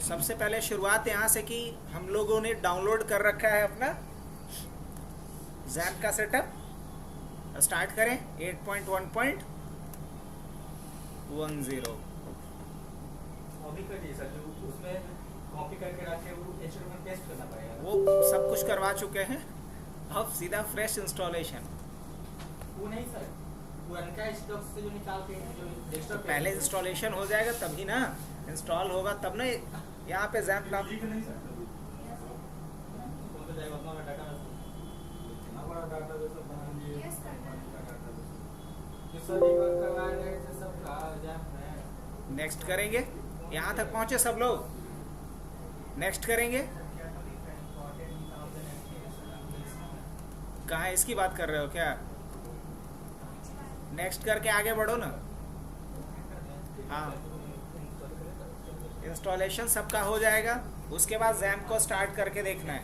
सबसे पहले शुरुआत यहाँ से कि हम लोगों ने डाउनलोड कर रखा है अपना जैम्प का सेटअप। स्टार्ट करें 8.1.10। अभी करिए सर, जो उसमें कॉपी करके रखे वो एचटीएमएल में पेस्ट करना पड़ेगा। वो सब कुछ करवा चुके हैं, अब सीधा फ्रेश इंस्टॉलेशन। वो नहीं सर, पुराना स्टॉक से जो निकालते हैं जो डेस्कटॉप पे पहले इंस्टॉलेशन हो जाएगा तभी ना, इंस्टॉल होगा तब ना यहाँ पे जैम्प नाम। कौन सा जाएगा अपना डाटा हमारा डाटा बेस बना लिए कि सर एक बार करवा रहे थे सब का जैम्प है। नेक्स्ट करेंगे, यहाँ तक पहुँचे सब लोग। नेक्स्ट करेंगे, कहाँ इसकी बात कर रहे हो क्या? नेक्स्ट करके आगे बढ़ो ना। हाँ, इंस्टॉलेशन सबका हो जाएगा, उसके बाद जैम्प को स्टार्ट करके देखना है।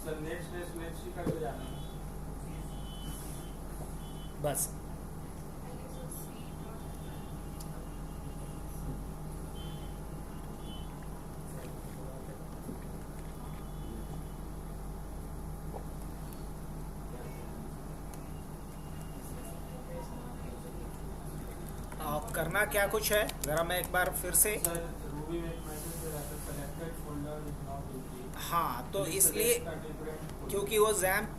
सर नेक्स्ट ही करके जाना है बस। आप करना क्या कुछ है, ज़रा मैं एक बार फिर से। सर रूबी में एक मैसेज दे रहा था selected folder is not used. हाँ, तो इसलिए क्योंकि वो जैम्प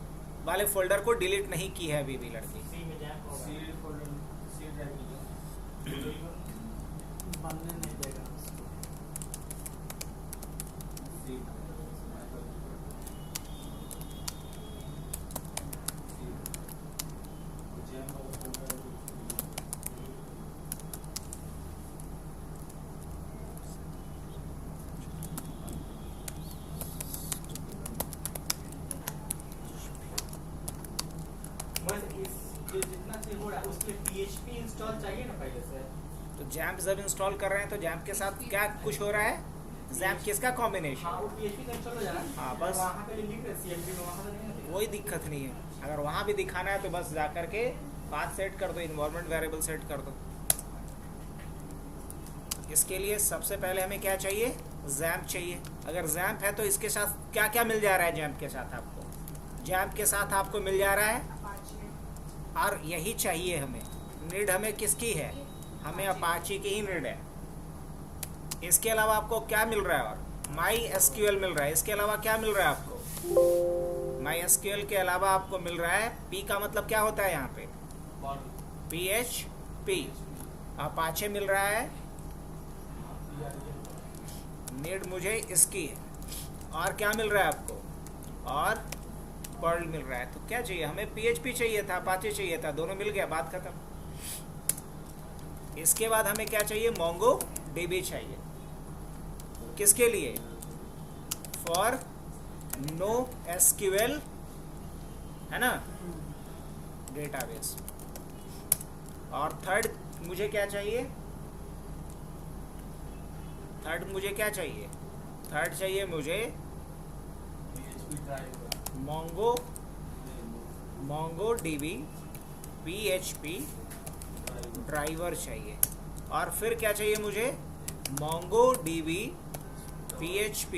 वाले फोल्डर को डिलीट नहीं की है अभी भी लड़की। सी में जैम्प होगा, सी फोल्डर सी ड्राइव में बनने नहीं देगा उसको। सी जैम्प वाला फोल्डर जितना से हो रहा है उसके PHP इंस्टॉल चाहिए ना पहले से। तो जैम्प जब इंस्टॉल कर रहे हैं तो जैम्प के साथ क्या कुछ हो रहा है? जैम्प किसका कॉम्बिनेशन? हाँ वो PHP का इंस्टॉल हो जा रहा है। हाँ, बस। वहाँ पे लिंक है CMD में, वहाँ पे नहीं है। कोई दिक्कत नहीं है, अगर वहाँ भी दिखाना है तो बस जा कर के पाथ सेट कर दो, इन्वायरमेंट वेरिएबल सेट कर दो। इसके लिए सबसे पहले हमें क्या चाहिए? जैम्प चाहिए। अगर जैम्प है तो इसके साथ क्या क्या मिल जा रहा है? जैम्प के साथ आपको, जैम्प के साथ आपको मिल जा रहा है, और यही चाहिए हमें। नीड हमें किसकी है? हमें अपाची की ही नीड है। इसके अलावा आपको क्या मिल रहा है? और MySQL मिल रहा है। इसके अलावा क्या मिल रहा है आपको? MySQL के अलावा आपको मिल रहा है, P का मतलब क्या होता है यहाँ पे? PHP। अपाचे मिल रहा है, नीड मुझे इसकी है। और क्या मिल रहा है आपको? और पर्ल मिल रहा है। तो क्या चाहिए हमें? PHP चाहिए था, अपाचे चाहिए था, दोनों मिल गया, बात खत्म। इसके बाद हमें क्या चाहिए? MongoDB चाहिए। किसके लिए? फॉर NoSQL, है ना, डेटाबेस। और थर्ड मुझे क्या चाहिए? थर्ड मुझे क्या चाहिए? थर्ड चाहिए मुझे MongoDB PHP ड्राइवर चाहिए। और फिर क्या चाहिए मुझे? MongoDB PHP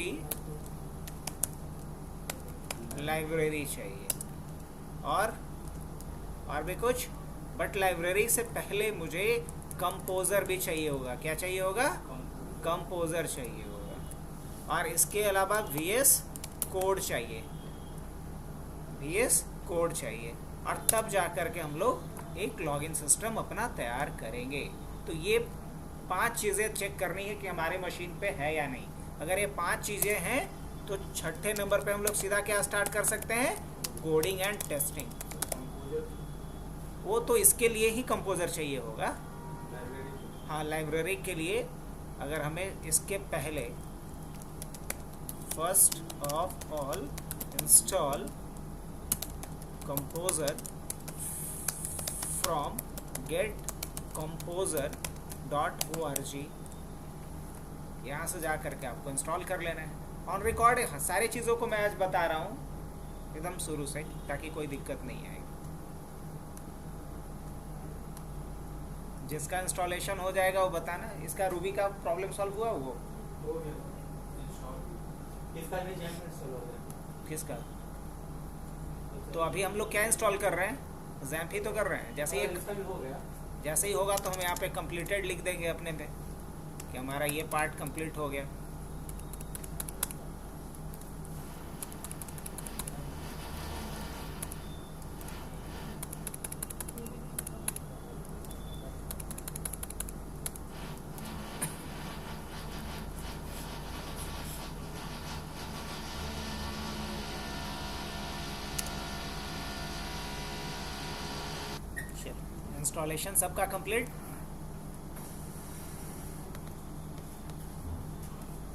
लाइब्रेरी चाहिए। और भी कुछ, बट लाइब्रेरी से पहले मुझे कंपोजर भी चाहिए होगा। क्या चाहिए होगा? कंपोजर चाहिए होगा। और इसके अलावा VS कोड चाहिए, VS कोड चाहिए। और तब जा कर के हम लोग एक लॉगिन सिस्टम अपना तैयार करेंगे। तो ये 5 चीज़ें चेक करनी है कि हमारे मशीन पे है या नहीं। अगर ये 5 चीज़ें हैं तो छठे नंबर पे हम लोग सीधा क्या स्टार्ट कर सकते हैं? Coding and testing. वो तो इसके लिए ही कंपोजर चाहिए होगा। हाँ, लाइब्रेरी के लिए अगर हमें इसके पहले first of all install composer from getcomposer.org, यहाँ से जा करके आपको इंस्टॉल कर लेना है। ऑन रिकॉर्ड है, सारी चीज़ों को मैं आज बता रहा हूँ एकदम शुरू से, ताकि कोई दिक्कत नहीं आएगी। जिसका इंस्टॉलेशन हो जाएगा वो बताना। इसका रूबी का प्रॉब्लम सॉल्व हुआ वो? हो गया इंस्टॉल। इसका भी जैम इंस्टॉल हो गया। किसका? तो अभी हम लोग क्या इंस्टॉल कर रहे हैं? जैम्प ही तो कर रहे हैं। इसका भी हो गया। जैसे ही होगा तो हम यहाँ पे कंप्लीटेड लिख देंगे अपने पे कि हमारा ये पार्ट कंप्लीट हो गया। इंस्टॉलेशन सबका कंप्लीट।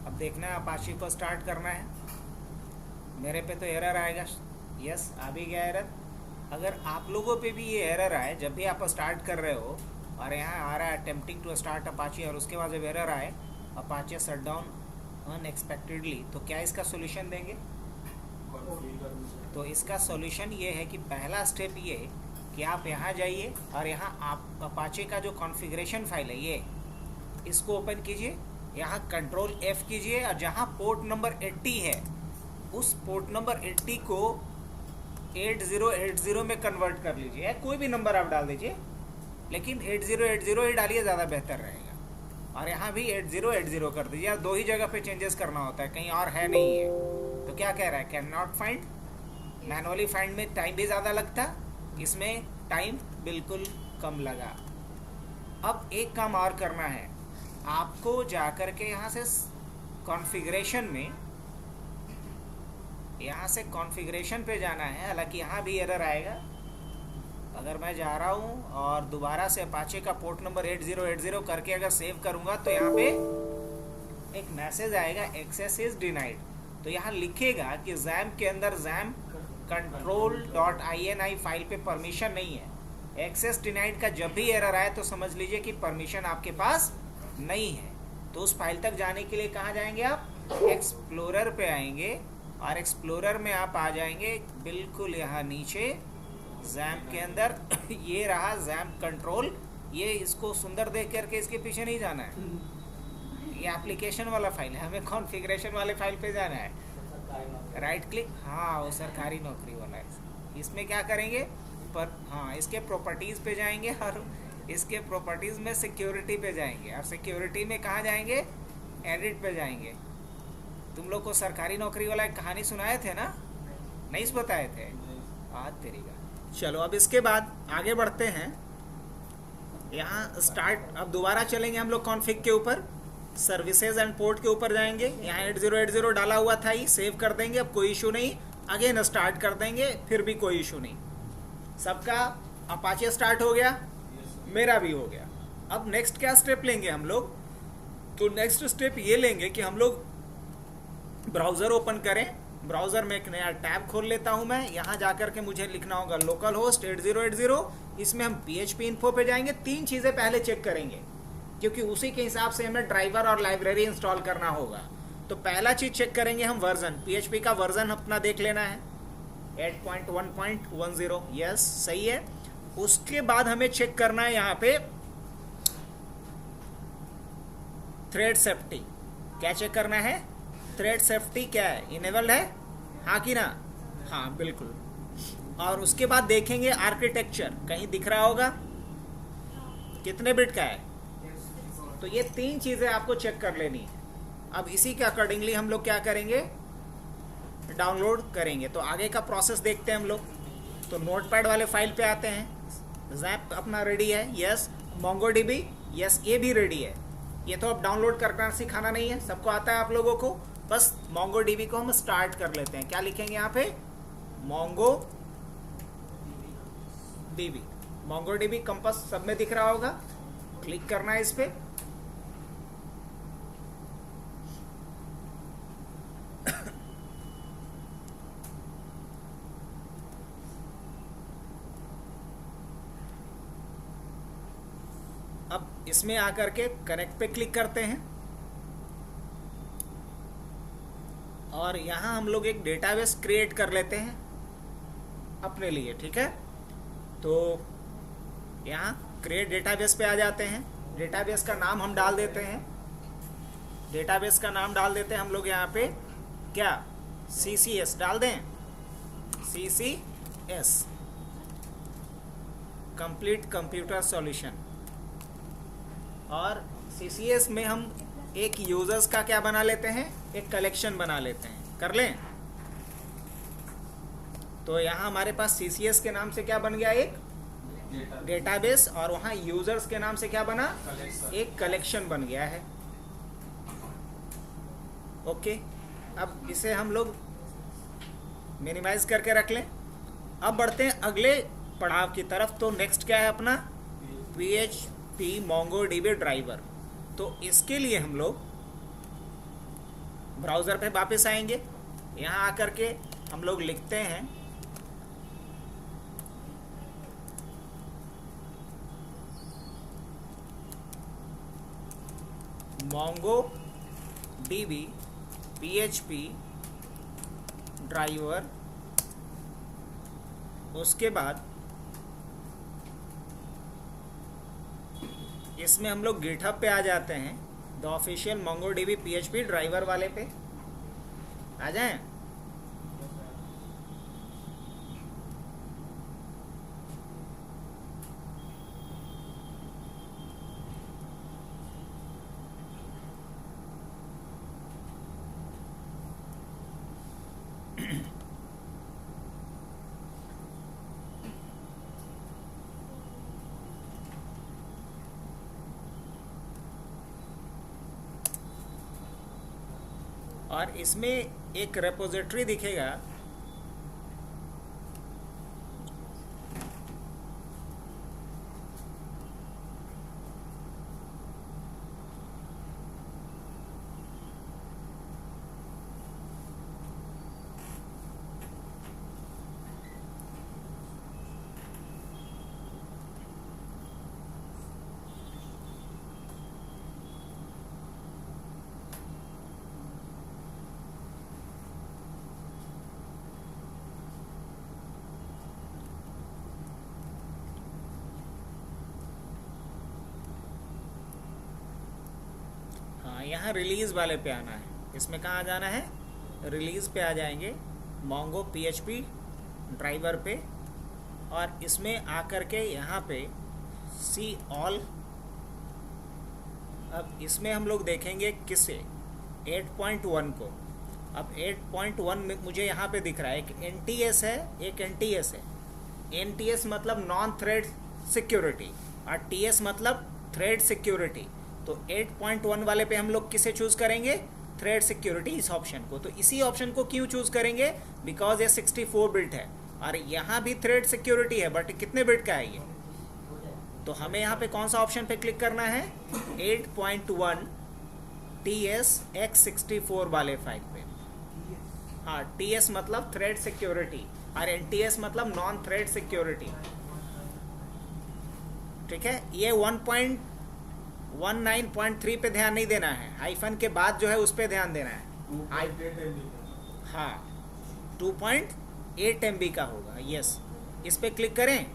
अब देखना है अपाची को स्टार्ट करना है। मेरे पे तो एरर आएगा। यस, आ भी गया एरर। अगर आप लोगों पे भी ये एरर आए जब भी आप स्टार्ट कर रहे हो और यहाँ आ रहा है अटेम्प्टिंग टू स्टार्ट अपाची और उसके बाद जब एरर आए अपाची शट डाउन अनएक्सपेक्टेडली, तो क्या इसका सोल्यूशन देंगे? तो इसका सॉल्यूशन ये है कि पहला स्टेप ये कि आप यहाँ जाइए और यहाँ आप अपाचे का जो कॉन्फ़िगरेशन फाइल है ये इसको ओपन कीजिए, यहाँ कंट्रोल F कीजिए और जहाँ पोर्ट नंबर 80 है उस पोर्ट नंबर 80 को 8080 में कन्वर्ट कर लीजिए। कोई भी नंबर आप डाल दीजिए, लेकिन 8080 ही डालिए, ज़्यादा बेहतर रहेगा। और यहाँ भी 8080 कर दीजिए। दो ही जगह पे चेंजेस करना होता है, कहीं और है नहीं है। तो क्या कह रहा है? Can not find. Manually find में टाइम भी ज़्यादा लगता, इसमें टाइम बिल्कुल कम लगा। अब एक काम और करना है, आपको जाकर के यहाँ से कॉन्फ़िगरेशन में, यहाँ से कॉन्फ़िगरेशन पे जाना है। हालांकि यहाँ भी एरर आएगा। अगर मैं जा रहा हूँ और दोबारा से अपाचे का पोर्ट नंबर 8080 करके अगर सेव करूँगा तो यहाँ पे एक मैसेज आएगा एक्सेस इज डिनाइड। तो यहाँ लिखेगा कि जैम के अंदर जैम control.ini फाइल पे परमिशन नहीं है। एक्सेस डिनाइड का जब भी एरर आए तो समझ लीजिए कि परमिशन आपके पास नहीं है। तो उस फाइल तक जाने के लिए कहाँ जाएंगे आप? एक्सप्लोरर पे आएंगे और एक्सप्लोरर में आप आ जाएंगे बिल्कुल यहाँ नीचे जैम्प के अंदर। ये रहा जैम्प कंट्रोल। ये इसको सुंदर देख करके इसके पीछे नहीं जाना है, ये एप्लीकेशन वाला फाइल है, हमें कॉन्फ़िगरेशन वाले फाइल पे जाना है। राइट क्लिक, हाँ वो सरकारी नौकरी वाला है। इसमें क्या करेंगे पर, हाँ इसके प्रॉपर्टीज़ पे जाएंगे और इसके प्रॉपर्टीज़ में सिक्योरिटी पे जाएंगे और सिक्योरिटी में कहाँ जाएंगे? एडिट पे जाएंगे। तुम लोग को सरकारी नौकरी वाला एक कहानी सुनाए थे ना? नहीं बताए थे? आज तेरी का। चलो अब इसके बाद आगे बढ़ते हैं। यहाँ स्टार्ट, अब दोबारा चलेंगे हम लोग कॉन्फ़िग के ऊपर, सर्विसेज एंड पोर्ट के ऊपर जाएंगे। यहाँ 8080 डाला हुआ था, ही सेव कर देंगे। अब कोई इशू नहीं, अगेन स्टार्ट कर देंगे, फिर भी कोई इशू नहीं। सबका अपाचे स्टार्ट हो गया, मेरा भी हो गया। अब नेक्स्ट क्या स्टेप लेंगे हम लोग? तो नेक्स्ट स्टेप ये लेंगे कि हम लोग ब्राउज़र ओपन करें। ब्राउज़र में एक नया टैब खोल लेता हूं मैं। यहाँ जाकर के मुझे लिखना होगा लोकल होस्ट 8080। इसमें हम PHP इन्फो पे जाएंगे। 3 चीज़ें पहले चेक करेंगे क्योंकि उसी के हिसाब से हमें ड्राइवर और लाइब्रेरी इंस्टॉल करना होगा। तो पहला चीज़ चेक करेंगे हम वर्जन। PHP का वर्जन अपना देख लेना है 8.1.10। यस सही है। उसके बाद हमें चेक करना है यहाँ पे थ्रेड सेफ्टी। क्या चेक करना है? थ्रेड सेफ्टी क्या है, इनेबल्ड है, हाँ कि ना? हाँ बिल्कुल। और उसके बाद देखेंगे आर्किटेक्चर, कहीं दिख रहा होगा कितने बिट का है। तो ये 3 चीज़ें आपको चेक कर लेनी है। अब इसी के अकॉर्डिंगली हम लोग क्या करेंगे? डाउनलोड करेंगे। तो आगे का प्रोसेस देखते हैं हम लोग। तो नोटपैड वाले फाइल पे आते हैं। ज़ैप अपना रेडी है, यस। MongoDB, यस ये भी रेडी है। ये तो अब डाउनलोड करना सिखाना नहीं है, सबको आता है आप लोगों को। बस MongoDB को हम स्टार्ट कर लेते हैं। क्या लिखेंगे यहाँ पे? MongoDB कंपास सब में दिख रहा होगा। क्लिक करना है इस पे। अब इसमें आकर के कनेक्ट पे क्लिक करते हैं और यहाँ हम लोग एक डेटाबेस क्रिएट कर लेते हैं अपने लिए, ठीक है। तो यहाँ क्रिएट डेटाबेस पे आ जाते हैं। डेटाबेस का नाम हम डाल देते हैं, डेटाबेस का नाम डाल देते हैं हम लोग यहाँ पे क्या, CCS डाल दें, CCS कंप्लीट कंप्यूटर सॉल्यूशन। और CCS में हम एक यूजर्स का क्या बना लेते हैं, एक कलेक्शन बना लेते हैं, कर लें। तो यहाँ हमारे पास CCS के नाम से क्या बन गया, एक डेटाबेस, और वहाँ यूजर्स के नाम से क्या बना, एक कलेक्शन बन गया है। ओके, अब इसे हम लोग मिनिमाइज करके रख लें। अब बढ़ते हैं अगले पड़ाव की तरफ। तो नेक्स्ट क्या है अपना, PHP MongoDB ड्राइवर। तो इसके लिए हम लोग ब्राउज़र पे वापस आएंगे। यहाँ आकर के हम लोग लिखते हैं MongoDB PHP ड्राइवर। उसके बाद इसमें हम लोग गिटहब पे आ जाते हैं, the official MongoDB PHP driver वाले पे आ जाएं। और इसमें एक रेपोजिटरी दिखेगा, यहाँ रिलीज़ वाले पे आना है। इसमें कहाँ जाना है, रिलीज़ पे आ जाएंगे, Mongo PHP ड्राइवर पे। और इसमें आकर के यहाँ पे सी ऑल। अब इसमें हम लोग देखेंगे किसे, 8.1 को। अब 8.1 में मुझे यहाँ पे दिख रहा है एक NTS है, एक NTS है। NTS मतलब नॉन थ्रेड सिक्योरिटी और TS मतलब थ्रेड सिक्योरिटी। तो 8.1 वाले पे हम लोग किसे चूज़ करेंगे, थ्रेड सिक्योरिटी, इस ऑप्शन को। तो इसी ऑप्शन को क्यों चूज़ करेंगे, बिकॉज ये 64 बिट है और यहाँ भी थ्रेड सिक्योरिटी है, बट कितने बिट का है ये। तो हमें यहाँ पे कौन सा ऑप्शन पे क्लिक करना है, 8.1 TS X64 वाले फाइल पे। हाँ, TS मतलब थ्रेड सिक्योरिटी और NTS मतलब नॉन थ्रेड सिक्योरिटी। ठीक है, ये 1.19.3 पे ध्यान नहीं देना है, हाइफन के बाद जो है उस पे ध्यान देना है। हाँ, 2.8 MB का होगा, यस। इस पे क्लिक करें।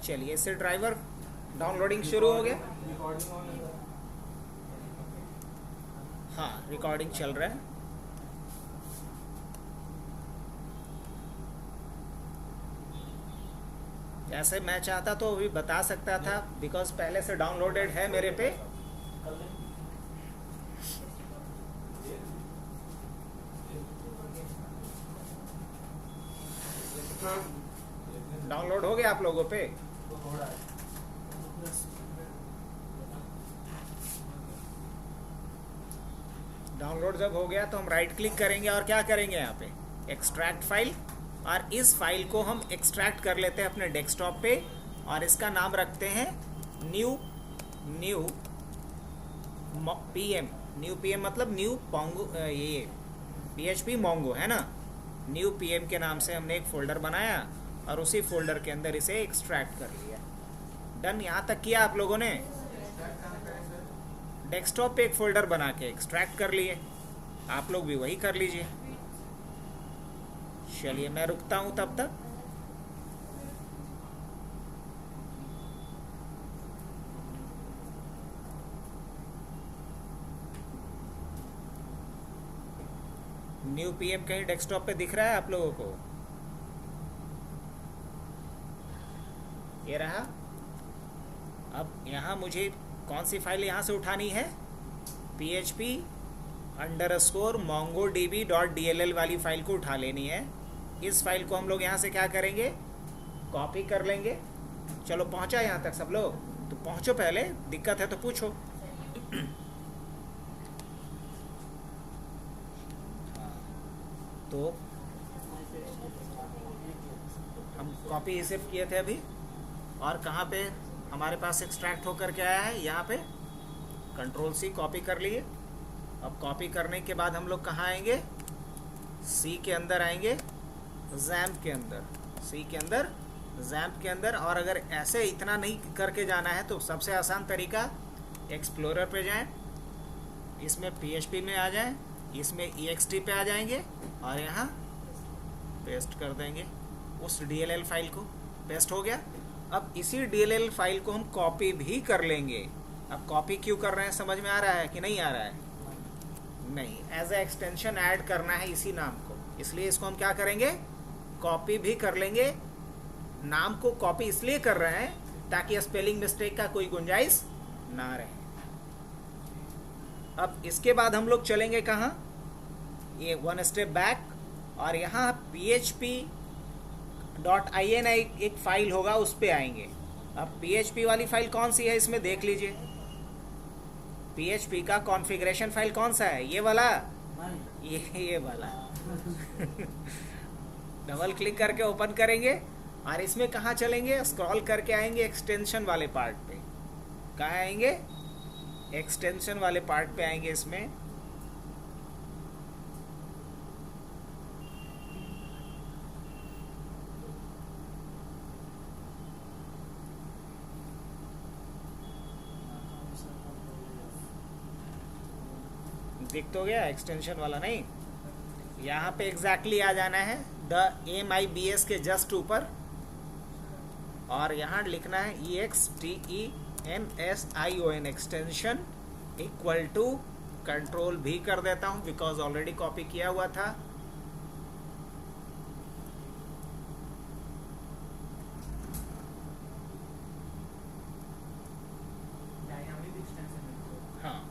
चलिए, इससे ड्राइवर डाउनलोडिंग शुरू हो गया। हाँ, रिकॉर्डिंग चल रहा है। जैसे मैं चाहता तो अभी बता सकता था, बिकॉज पहले से डाउनलोडेड है मेरे पे। डाउनलोड हो गया आप लोगों पे। डाउनलोड जब हो गया तो हम राइट क्लिक करेंगे और क्या करेंगे, यहाँ पे एक्सट्रैक्ट फाइल। और इस फाइल को हम एक्सट्रैक्ट कर लेते हैं अपने डेस्कटॉप पे और इसका नाम रखते हैं न्यू पीएम। न्यू पीएम मतलब न्यू पोंगो, ये PHP Mongo है ना। न्यू पीएम के नाम से हमने एक फ़ोल्डर बनाया और उसी फोल्डर के अंदर इसे एक्सट्रैक्ट कर लिया। डन, यहाँ तक किया आप लोगों ने। डेस्कटॉप पे एक फ़ोल्डर बना के एक्सट्रैक्ट कर लिए, आप लोग भी वही कर लीजिए। चलिए मैं रुकता हूँ तब तक। न्यू पीएम कहीं डेस्कटॉप पे दिख रहा है आप लोगों को? ये रहा। अब यहाँ मुझे कौन सी फाइल यहाँ से उठानी है? php_mongodb.dll वाली फाइल को उठा लेनी है। इस फाइल को हम लोग यहाँ से क्या करेंगे? कॉपी कर लेंगे। चलो पहुँचा यहाँ तक सब लोग? तो पहुँचो, पहले दिक्कत है तो पूछो। तो हम कॉपी सिर्फ किए थे अभी, और कहाँ पे हमारे पास एक्सट्रैक्ट होकर के आया है? यहाँ पे Ctrl+C कॉपी कर लिए। अब कॉपी करने के बाद हम लोग कहाँ आएंगे? सी के अंदर आएंगे, जैम्प के अंदर, सी के अंदर, जैम्प के अंदर। और अगर ऐसे इतना नहीं करके जाना है तो सबसे आसान तरीका, एक्सप्लोरर पे जाएं, इसमें PHP में आ जाएं, इसमें ext पे आ जाएंगे और यहाँ पेस्ट कर देंगे उस DLL फाइल को। पेस्ट हो गया। अब इसी DLL फाइल को हम कॉपी भी कर लेंगे। अब कॉपी क्यों कर रहे हैं, समझ में आ रहा है कि नहीं आ रहा है? नहीं, एज ए एक्सटेंशन ऐड करना है इसी नाम को, इसलिए इसको हम क्या करेंगे? कॉपी भी कर लेंगे। नाम को कॉपी इसलिए कर रहे हैं ताकि स्पेलिंग मिस्टेक का कोई गुंजाइश ना रहे। अब इसके बाद हम लोग चलेंगे कहाँ? ये वन स्टेप बैक, और यहाँ php.ini एक फाइल होगा, उस पे आएंगे। अब PHP वाली फाइल कौन सी है इसमें देख लीजिए। PHP का कॉन्फ़िगरेशन फाइल कौन सा है? ये वाला, ये वाला। डबल क्लिक करके ओपन करेंगे और इसमें कहाँ चलेंगे? स्क्रॉल करके आएंगे एक्सटेंशन वाले पार्ट पे। कहाँ आएंगे? एक्सटेंशन वाले पार्ट पे आएंगे। इसमें दिख तो गया एक्सटेंशन वाला? नहीं, यहाँ पे एग्जैक्टली आ जाना है द MIBS के जस्ट ऊपर, और यहाँ लिखना है EXTENSION extension equal to, control भी कर देता हूँ बिकॉज ऑलरेडी कॉपी किया हुआ था। हाँ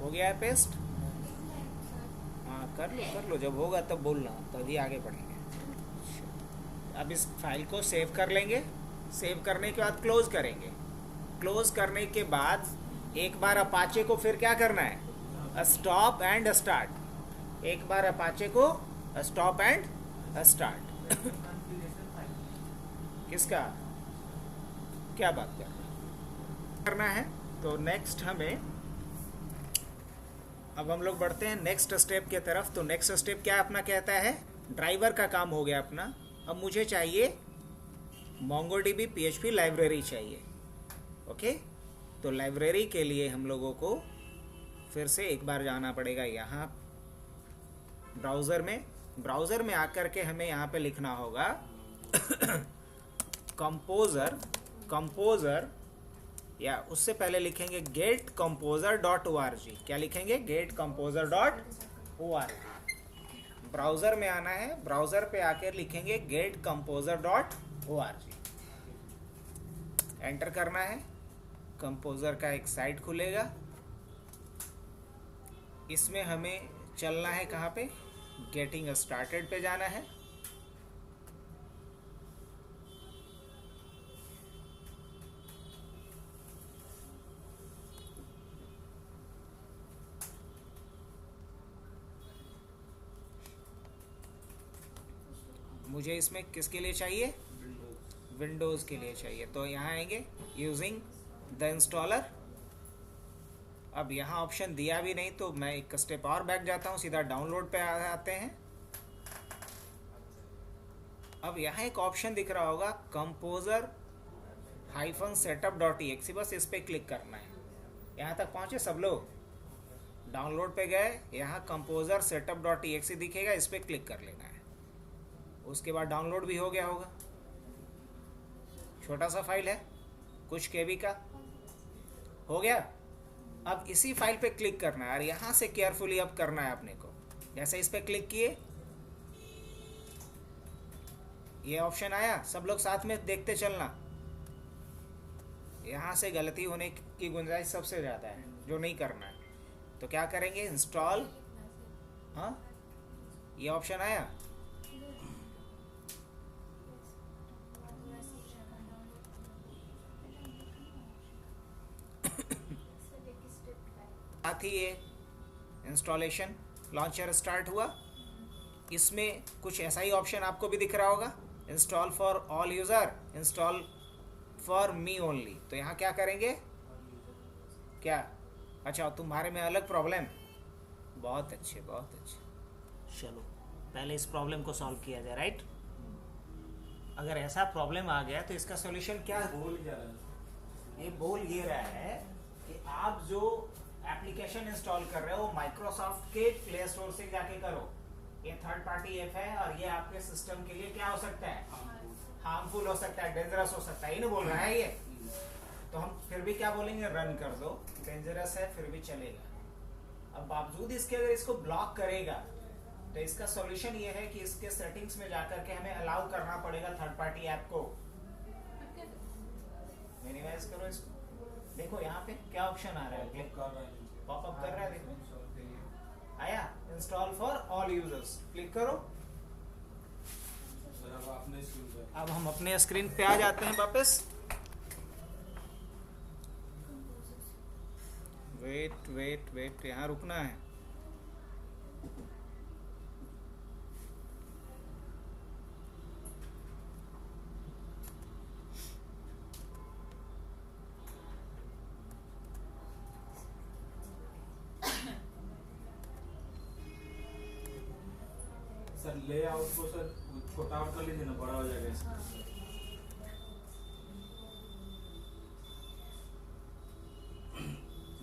हो गया है पेस्ट? हाँ कर लो, जब होगा तब बोलना, तभी आगे बढ़ेंगे। अब इस फाइल को सेव कर लेंगे। सेव करने के बाद क्लोज करेंगे। क्लोज करने के बाद एक बार अपाचे को फिर क्या करना है? Stop and start. एक बार अपाचे को स्टॉप एंड स्टार्ट। किसका? क्या बात करना है? तो नेक्स्ट हमें, अब हम लोग बढ़ते हैं नेक्स्ट स्टेप की तरफ। तो नेक्स्ट स्टेप क्या अपना कहता है? ड्राइवर का काम हो गया अपना। अब मुझे चाहिए MongoDB PHP लाइब्रेरी चाहिए। ओके, तो लाइब्रेरी के लिए हम लोगों को फिर से एक बार जाना पड़ेगा यहाँ ब्राउज़र में। ब्राउज़र में आकर के हमें यहाँ पे लिखना होगा कंपोज़र, या उससे पहले लिखेंगे getcomposer.org। क्या लिखेंगे? getcomposer.org। ब्राउज़र में आना है, ब्राउज़र पे आकर लिखेंगे getcomposer.org। एंटर करना है। कंपोज़र का एक साइट खुलेगा। इसमें हमें चलना है कहाँ पे? गेटिंग स्टार्टेड पे जाना है। मुझे इसमें किसके लिए चाहिए? विंडोज़ के लिए चाहिए। तो यहाँ आएंगे यूजिंग द इंस्टॉलर। अब यहाँ ऑप्शन दिया भी नहीं तो मैं एक स्टेप और बैक जाता हूँ, सीधा डाउनलोड पे आते हैं। अब यहाँ एक ऑप्शन दिख रहा होगा कंपोज़र -setup.exe, बस इस पर क्लिक करना है। यहाँ तक पहुँचे सब लोग? डाउनलोड पे गए, यहाँ कंपोजर setup.exe दिखेगा, इस पर क्लिक कर लेना है। उसके बाद डाउनलोड भी हो गया होगा। छोटा सा फाइल है, कुछ केबी का, हो गया। अब इसी फाइल पे क्लिक करना है और यहाँ से केयरफुली अब करना है अपने को। जैसे इस पे क्लिक किए, ये ऑप्शन आया, सब लोग साथ में देखते चलना। यहाँ से गलती होने की गुंजाइश सबसे ज़्यादा है, जो नहीं करना है। तो क्या करेंगे, इंस्टॉल, हाँ ये ऑप्शन आया, साथ ही ये इंस्टॉलेशन लॉन्चर स्टार्ट हुआ। इसमें कुछ ऐसा ही ऑप्शन आपको भी दिख रहा होगा, install for all user, install for me only. तो यहाँ क्या करेंगे, क्या, अच्छा तुम्हारे में अलग प्रॉब्लम, बहुत अच्छे बहुत अच्छे। चलो पहले इस प्रॉब्लम को सॉल्व किया जाए, राइट। अगर ऐसा प्रॉब्लम आ गया तो इसका सॉल्यूशन क्या बोल जा रहा है, ये बोल ये रहा है कि आप जो एप्लीकेशन इंस्टॉल कर रहे हो माइक्रोसॉफ्ट के प्ले स्टोर से जाके करो। ये थर्ड पार्टी ऐप है और ये आपके सिस्टम के लिए क्या हो सकता है, हार्मफुल हो सकता है, डेंजरस हो सकता है, ये नहीं बोल रहा है ये। तो हम फिर भी क्या बोलेंगे, रन कर दो, डेंजरस है फिर भी चलेगा। अब बावजूद इसके अगर इसको ब्लॉक करेगा तो इसका सॉल्यूशन ये है कि इसके सेटिंग्स में जाकर के हमें अलाउ करना पड़ेगा थर्ड पार्टी ऐप को। मिनिमाइज करो इसको, देखो यहाँ पे क्या ऑप्शन आ रहा है, पॉपअप कर रहा है, देखो आया, install for all users, click करो। अब हम अपने स्क्रीन पे आ जाते हैं वापस। वेट वेट वेट, यहाँ रुकना है। सर लेआउट को सर छोटा आउट कर लीजिए ना, बड़ा हो जाएगा इसका।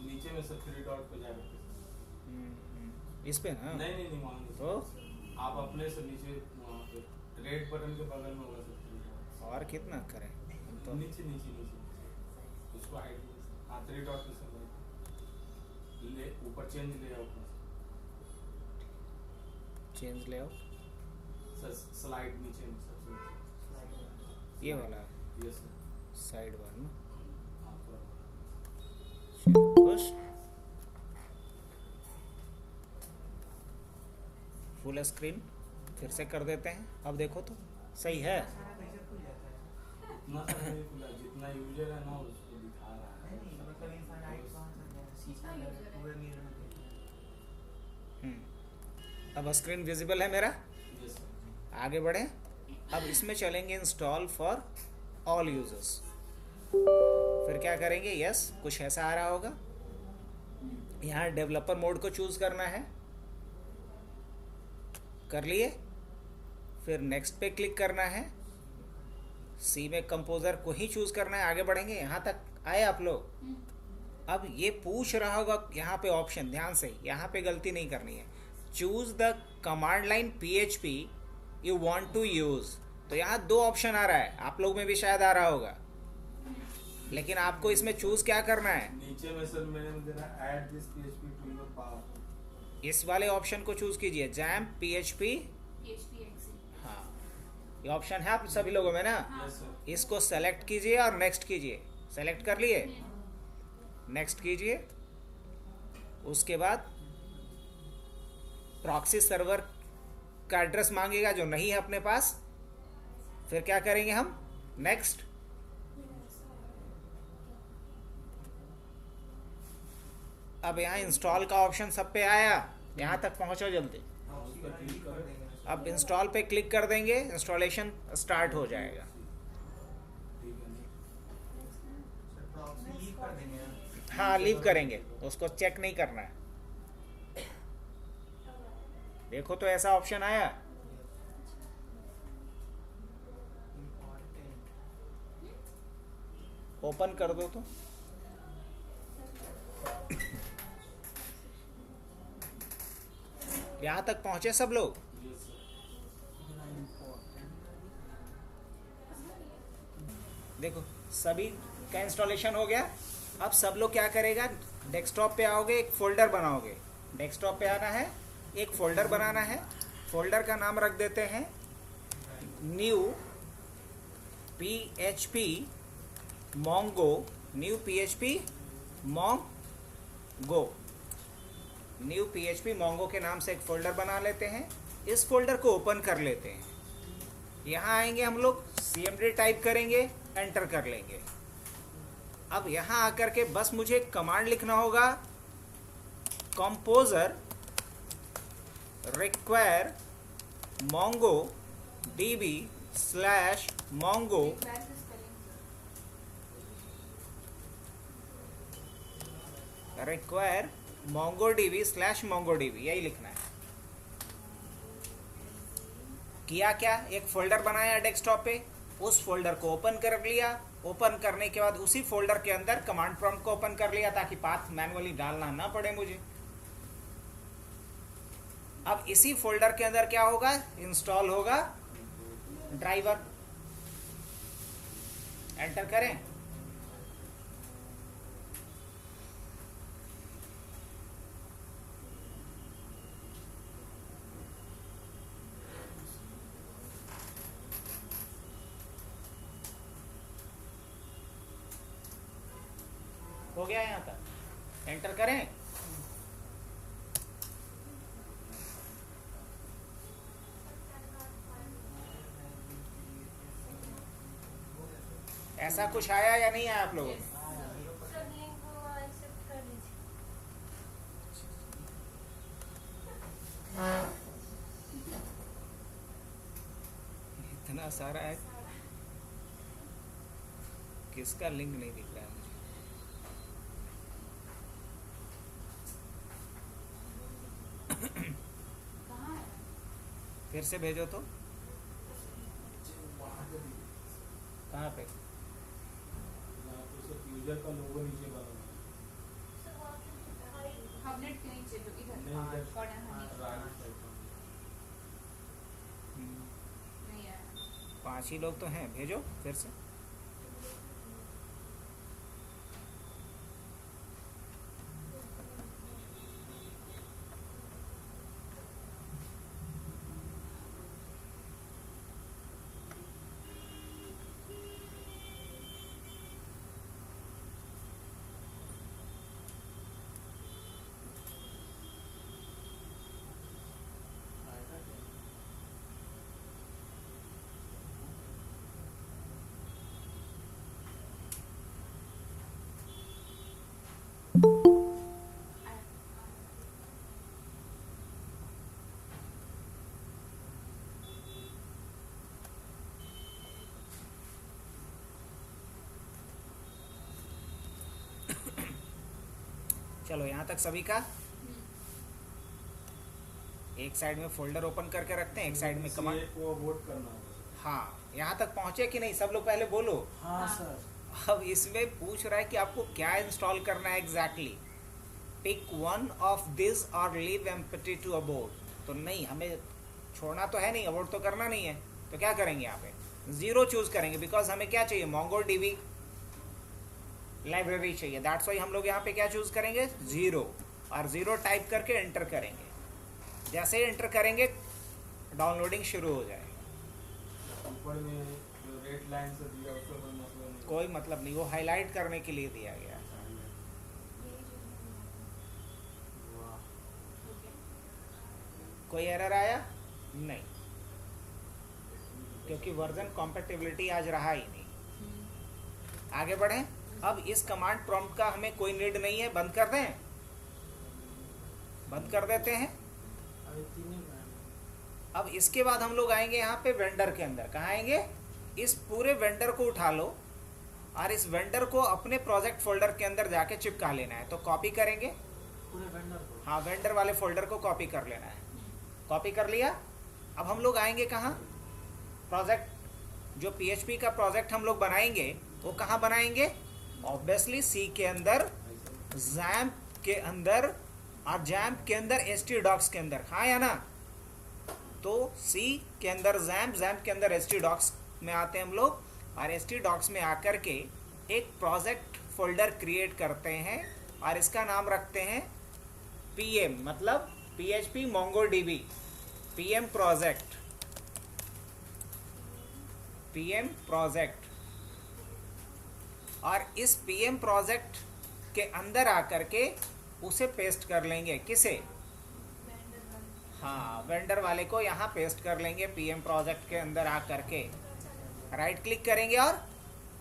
नीचे में सर 3 डॉट पे जाएगा। इस पे ना, नहीं नहीं नहीं वहाँ तो आप अपने से नीचे वहाँ पे रेड बटन के बगल में होगा सर 3 डॉट। और कितना करें तो नीचे नीचे नीचे उसको हाइड, हाँ 3 डॉट पे सर ले ऊपर चेंज लेआउट में, चेंज लेआउट, सर स्लाइड नीचे में सबसे नीचे। ये वाला, यस सर, साइड वन ना, हाँ खुश। फुल स्क्रीन फिर से कर देते हैं, अब देखो तो सही है। इतना सा नहीं खुला, जितना यूजर है ना उसको दिखा रहा है। अब स्क्रीन विजिबल है मेरा, यस सर। आगे बढ़े। अब इसमें चलेंगे इंस्टॉल फॉर ऑल यूजर्स, फिर क्या करेंगे, यस कुछ ऐसा आ रहा होगा। यहाँ डेवलपर मोड को चूज करना है, कर लिए। फिर नेक्स्ट पे क्लिक करना है, सी में कंपोजर को ही चूज करना है। आगे बढ़ेंगे, यहाँ तक आए आप लोग। अब ये पूछ रहा होगा यहाँ पे ऑप्शन, ध्यान से यहाँ पे गलती नहीं करनी है, choose the command line PHP you want to use. तो यहाँ 2 ऑप्शन आ रहा है, आप लोग में भी शायद आ रहा होगा, लेकिन आपको इसमें चूज क्या करना है, नीचे में सर मैंने दे रहा add this PHP to your power, इस वाले ऑप्शन को चूज कीजिए, जैम PHP। हाँ ये ऑप्शन है आप सभी लोगों में ना, यस सर। इसको सेलेक्ट कीजिए और नेक्स्ट कीजिए। सेलेक्ट कर लिए, नेक्स्ट कीजिए। उसके बाद प्रॉक्सी सर्वर का एड्रेस मांगेगा जो नहीं है अपने पास, फिर क्या करेंगे हम, नेक्स्ट। अब यहाँ इंस्टॉल का ऑप्शन सब पे आया, यहाँ तक पहुँचो जल्दी। उसका क्लिक करें, अब इंस्टॉल पे क्लिक कर देंगे, इंस्टॉलेशन स्टार्ट हो जाएगा। ठीक है। हाँ लीव करेंगे, उसको चेक नहीं करना है। देखो तो ऐसा ऑप्शन आया, ओपन कर दो तो। यहां तक पहुंचे सब लोग? Yes sir. देखो सभी का इंस्टॉलेशन हो गया। अब सब लोग क्या करेगा, डेस्कटॉप पे आओगे, एक फोल्डर बनाओगे। डेस्कटॉप पे आना है, एक फोल्डर बनाना है। फोल्डर का नाम रख देते हैं new PHP Mongo, new PHP Mongo, new PHP Mongo के नाम से एक फोल्डर बना लेते हैं। इस फोल्डर को ओपन कर लेते हैं। यहाँ आएंगे हम लोग, cmd टाइप करेंगे, एंटर कर लेंगे। अब यहाँ आकर के बस मुझे एक कमांड लिखना होगा, composer require mongo db slash mongo require MongoDB slash MongoDB, यही लिखना है। किया क्या, एक फोल्डर बनाया डेस्कटॉप पे, उस फोल्डर को ओपन कर लिया। ओपन करने के बाद उसी फोल्डर के अंदर कमांड प्रॉम्प्ट को ओपन कर लिया ताकि पाथ मैनुअली डालना ना पड़े मुझे। अब इसी फोल्डर के अंदर क्या होगा, इंस्टॉल होगा ड्राइवर। एंटर करें। हो गया यहां तक, एंटर करें। ऐसा कुछ आया या नहीं आया आप लोगों को? इतना सारा है, किसका लिंक नहीं दिख रहा है मुझे? फिर से भेजो तो। कहाँ पे? यूजर का लोगो नीचे बना हबनेट के नीचे जो इधर नहीं, इधर। कॉर्नर हनी राइट साइड का। नहीं आया। 5 ही लोग तो हैं, भेजो फिर से। चलो यहाँ तक सभी का। एक साइड में फोल्डर ओपन करके रखते हैं, एक साइड में कमांड। को वोट करना होगा। हाँ, यहाँ तक पहुँचे कि नहीं सब लोग? पहले बोलो। हाँ हाँ। सर। अब इसमें पूछ रहा है कि आपको क्या इंस्टॉल करना है exactly. Pick one of this और लीव एम्प्टी टू अबोर्ड। तो नहीं, हमें छोड़ना तो है नहीं, अबोर्ड तो करना नहीं है। तो क्या करेंगे, यहाँ पे 0 चूज करेंगे, बिकॉज हमें क्या चाहिए, MongoDB लाइब्रेरी चाहिए। दैट्स वाई हम लोग यहाँ पे क्या चूज करेंगे, 0, और 0 टाइप करके एंटर करेंगे। जैसे ही एंटर करेंगे डाउनलोडिंग शुरू हो जाएगी। ऊपर में जो रेड लाइन से दिया उसका कोई मतलब नहीं। कोई मतलब नहीं, वो हाईलाइट करने के लिए दिया गया। वाह। कोई एरर आया नहीं, क्योंकि वर्जन कॉम्पेटिबिलिटी आज रहा ही नहीं। आगे बढ़ें। अब इस कमांड प्रॉम्प्ट का हमें कोई नीड नहीं है, बंद कर दें। बंद कर देते हैं। अब इसके बाद हम लोग आएंगे यहाँ पे वेंडर के अंदर। कहाँ आएंगे, इस पूरे वेंडर को उठा लो और इस वेंडर को अपने प्रोजेक्ट फोल्डर के अंदर जाके चिपका लेना है। तो कॉपी करेंगे पूरे वेंडर को। हाँ, वेंडर वाले फोल्डर को कॉपी कर लेना है। कॉपी कर लिया। अब हम लोग आएंगे कहाँ, प्रोजेक्ट जो PHP का प्रोजेक्ट हम लोग बनाएंगे वो कहाँ बनाएंगे, ऑब्वियसली सी के अंदर, जैम्प के अंदर और जैम्प के अंदर htdocs के अंदर, हाँ या ना? तो सी के अंदर जैम्प, जैम्प के अंदर htdocs में आते हैं हम लोग, और htdocs में आकर के एक प्रोजेक्ट फोल्डर क्रिएट करते हैं और इसका नाम रखते हैं pm, मतलब php mongodb, pm project, pm project. और इस pm प्रोजेक्ट के अंदर आकर के उसे पेस्ट कर लेंगे, किसे? हाँ, वेंडर वाले को यहाँ पेस्ट कर लेंगे pm प्रोजेक्ट के अंदर आकर के, राइट क्लिक करेंगे और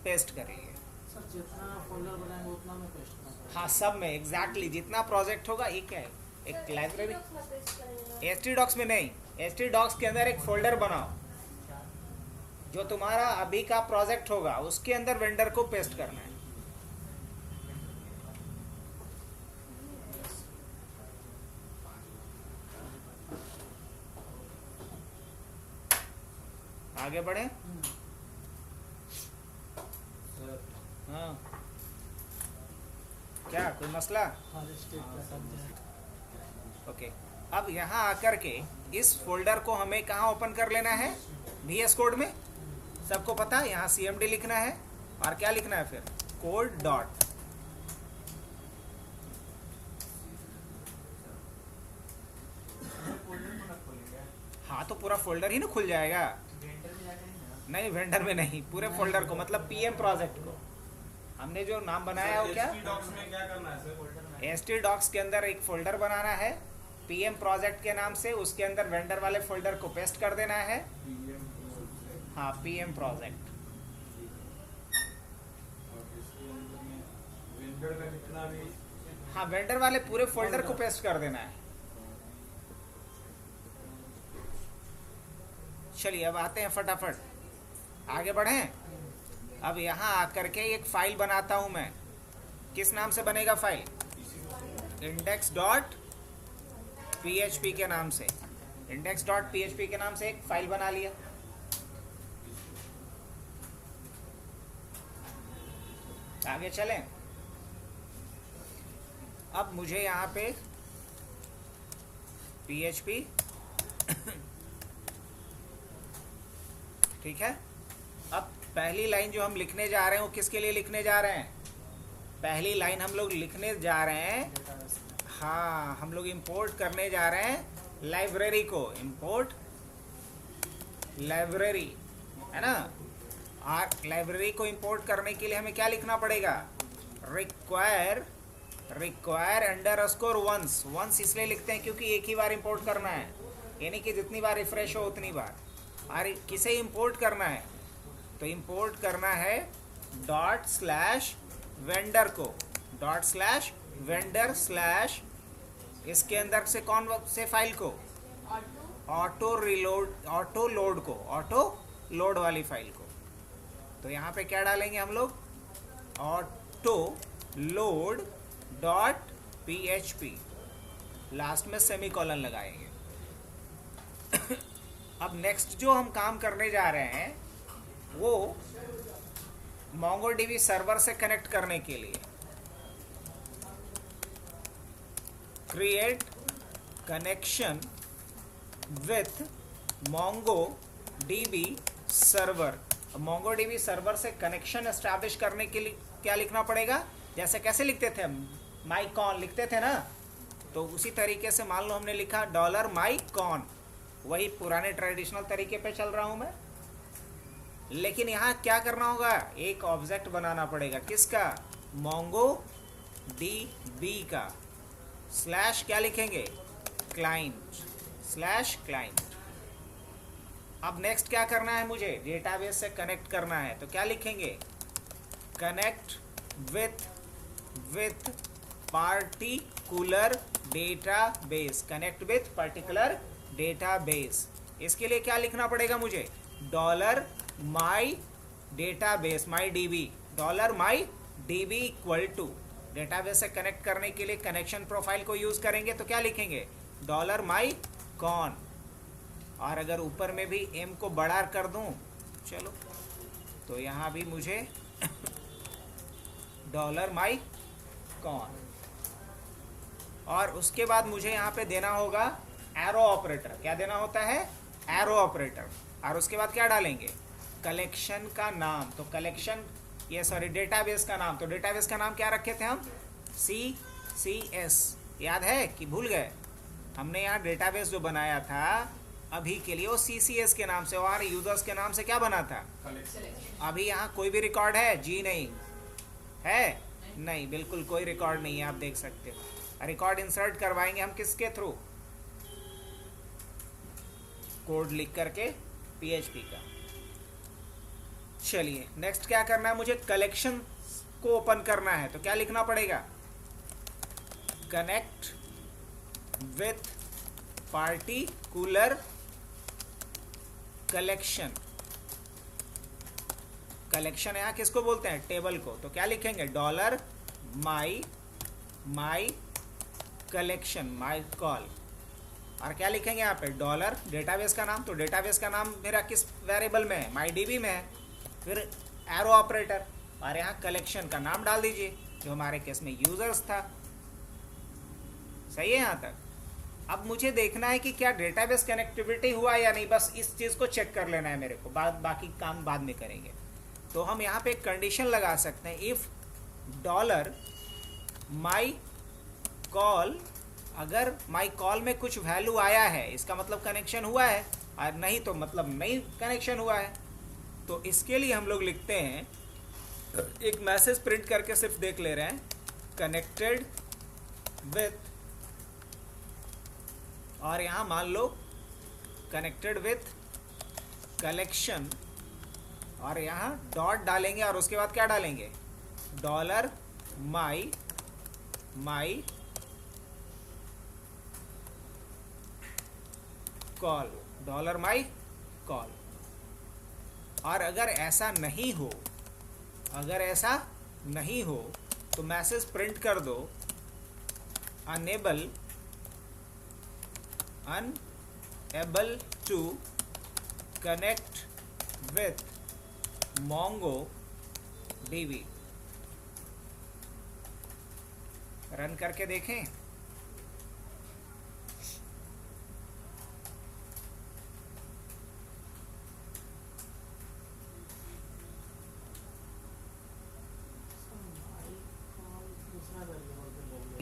पेस्ट करेंगे। सर जितना फोल्डर बनाएंगे उतना में पेस्ट करना। हाँ, सब में एग्जैक्टली जितना प्रोजेक्ट होगा। ये क्या है? एक लाइब्रेरी। htdocs में नहीं, htdocs के अंदर एक फोल्डर बनाओ, जो तुम्हारा अभी का प्रोजेक्ट होगा उसके अंदर वेंडर को पेस्ट करना है। आगे बढ़े। हाँ, क्या कोई मसला? ओके, अब यहाँ आकर के इस फोल्डर को हमें कहाँ ओपन कर लेना है? VS कोड में। सबको पता है, यहाँ CMD लिखना है और क्या लिखना है फिर? Code dot. हाँ, तो पूरा फोल्डर ही ना खुल जाएगा। नहीं, वेंडर में नहीं, पूरे फोल्डर को, मतलब pm प्रोजेक्ट को। हमने जो नाम बनाया है वो क्या? htdocs में क्या करना है सर? htdocs के अंदर एक फोल्डर बनाना है pm प्रोजेक्ट के नाम से, उसके अंदर वेंडर वाले फोल्डर को पेस्ट कर देना है। हाँ, pm प्रोजेक्ट। वेंडर का कितना भी, हाँ, वेंडर वाले पूरे फोल्डर को पेस्ट कर देना है। चलिए अब आते हैं, फटाफट आगे बढ़ें। अब यहाँ आकर के एक फाइल बनाता हूँ मैं। किस नाम से बनेगा फाइल? index.php के नाम से। index.php के नाम से एक फाइल बना लिया। आगे चलें। अब मुझे यहाँ पे PHP ठीक है। अब पहली लाइन जो हम लिखने जा रहे हैं वो किसके लिए लिखने जा रहे हैं? पहली लाइन हम लोग लिखने जा रहे हैं, हाँ, हम लोग इंपोर्ट करने जा रहे हैं लाइब्रेरी को। इंपोर्ट लाइब्रेरी, है ना? और लाइब्रेरी को इंपोर्ट करने के लिए हमें क्या लिखना पड़ेगा? Require underscore once. वंस इसलिए लिखते हैं क्योंकि एक ही बार इंपोर्ट करना है, यानी कि जितनी बार रिफ्रेश हो उतनी बार। और किसे इंपोर्ट करना है? तो इंपोर्ट करना है ./vendor को, ./vendor/ इसके अंदर से कौन से फाइल को? ऑटो लोड वाली फाइल को। तो यहाँ पे क्या डालेंगे हम लोग? ऑटो लोड .php, लास्ट में सेमीकोलन लगाएंगे। अब नेक्स्ट जो हम काम करने जा रहे हैं वो MongoDB सर्वर से कनेक्ट करने के लिए create connection with MongoDB server. MongoDB server से कनेक्शन एस्टैब्लिश करने के लिए क्या लिखना पड़ेगा? जैसे कैसे लिखते थे हम? mycon लिखते थे ना, तो उसी तरीके से मान लो हमने लिखा $mycon, वही पुराने ट्रेडिशनल तरीके पे चल रहा हूं मैं। लेकिन यहाँ क्या करना होगा? एक ऑब्जेक्ट बनाना पड़ेगा। किसका? MongoDB का। स्लैश क्या लिखेंगे? Client, /client। अब नेक्स्ट क्या करना है मुझे? डेटाबेस से कनेक्ट करना है, तो क्या लिखेंगे? Connect with particular database. Connect with particular database. इसके लिए क्या लिखना पड़ेगा मुझे? $my database, MyDB, $myDB equal to. Database से कनेक्ट करने के लिए कनेक्शन प्रोफाइल को यूज करेंगे, तो क्या लिखेंगे? $mycon। और अगर ऊपर में भी m को बड़ा कर दूं, चलो, तो यहाँ भी मुझे डॉलर माई कॉन, और उसके बाद मुझे यहाँ पे देना होगा एरो ऑपरेटर। क्या देना होता है? Arrow operator. और उसके बाद क्या डालेंगे? कलेक्शन का नाम। तो कलेक्शन, ये सॉरी डेटाबेस का नाम। तो डेटाबेस का नाम क्या रखे थे हम? CCS। याद है कि भूल गए? हमने यहाँ डेटाबेस जो बनाया था अभी के लिए वो CCS के नाम से, और यूजर्स के नाम से क्या बना था? अभी यहाँ कोई भी रिकॉर्ड है? जी नहीं है, नहीं, बिल्कुल कोई रिकॉर्ड नहीं है। आप देख सकते हो। रिकॉर्ड इंसर्ट करवाएंगे हम किसके थ्रू? कोड लिख करके PHP का। चलिए नेक्स्ट क्या करना है? मुझे कलेक्शन को ओपन करना है। तो क्या लिखना पड़ेगा? Connect with particular collection. Collection यहाँ किसको बोलते हैं? टेबल को। तो क्या लिखेंगे? Dollar my collection, my call. और क्या लिखेंगे यहाँ पे? डॉलर डेटाबेस का नाम। तो डेटाबेस का नाम मेरा किस वेरिएबल में है? MyDB में है। फिर एरो ऑपरेटर, और यहाँ कलेक्शन का नाम डाल दीजिए जो हमारे केस में यूजर्स था। सही है यहाँ तक? अब मुझे देखना है कि क्या डेटाबेस कनेक्टिविटी हुआ या नहीं, बस इस चीज को चेक कर लेना है मेरे को। बाकी काम बाद में करेंगे। तो हम यहाँ पे एक कंडीशन लगा सकते हैं, इफ डॉलर माई कॉल, अगर माई कॉल में कुछ वैल्यू आया है इसका मतलब कनेक्शन हुआ है, और नहीं तो मतलब नहीं कनेक्शन हुआ है। तो इसके लिए हम लोग लिखते हैं, एक मैसेज प्रिंट करके सिर्फ देख ले रहे हैं, कनेक्टेड विथ, और यहाँ मान लो कनेक्टेड विथ कलेक्शन, और यहाँ डॉट डालेंगे, और उसके बाद क्या डालेंगे? Dollar my call, dollar my call. और अगर ऐसा नहीं हो, अगर ऐसा नहीं हो तो मैसेज प्रिंट कर दो, unable to connect with MongoDB। Run करके देखें।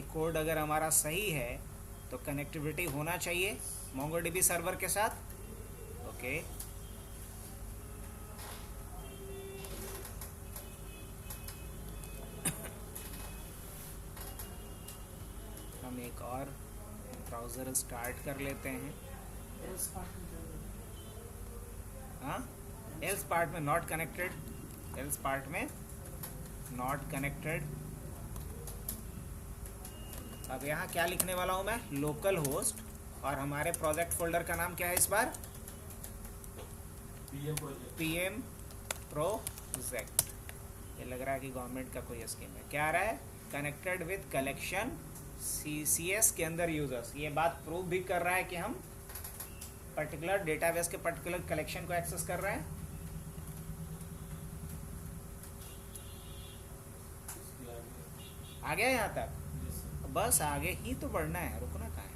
कोड अगर हमारा सही है तो कनेक्टिविटी होना चाहिए MongoDB सर्वर के साथ। ओके, हम एक और ब्राउज़र स्टार्ट कर लेते हैं। हाँ, एल्स पार्ट में नॉट कनेक्टेड, एल्स पार्ट में नॉट कनेक्टेड। अब यहाँ क्या लिखने वाला हूँ मैं? लोकल होस्ट, और हमारे प्रोजेक्ट फोल्डर का नाम क्या है इस बार? PM project. ये लग रहा है कि गवर्नमेंट का कोई स्कीम है। क्या आ रहा है? कनेक्टेड विथ कलेक्शन CCS के अंदर यूजर्स। ये बात प्रूव भी कर रहा है कि हम पर्टिकुलर डेटाबेस के पर्टिकुलर कलेक्शन को एक्सेस कर रहे हैं। आ गया यहाँ तक? बस आगे ही तो बढ़ना है, रुकना कहाँ है।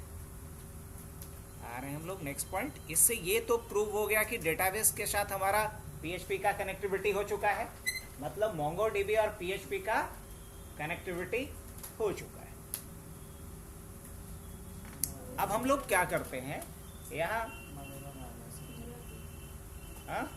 आ रहे हैं हम लोग नेक्स्ट पॉइंट। इससे ये तो प्रूव हो गया कि डेटाबेस के साथ हमारा PHP का कनेक्टिविटी हो चुका है, मतलब MongoDB और PHP का कनेक्टिविटी हो चुका है। अब हम लोग क्या करते हैं यहाँ? हाँ,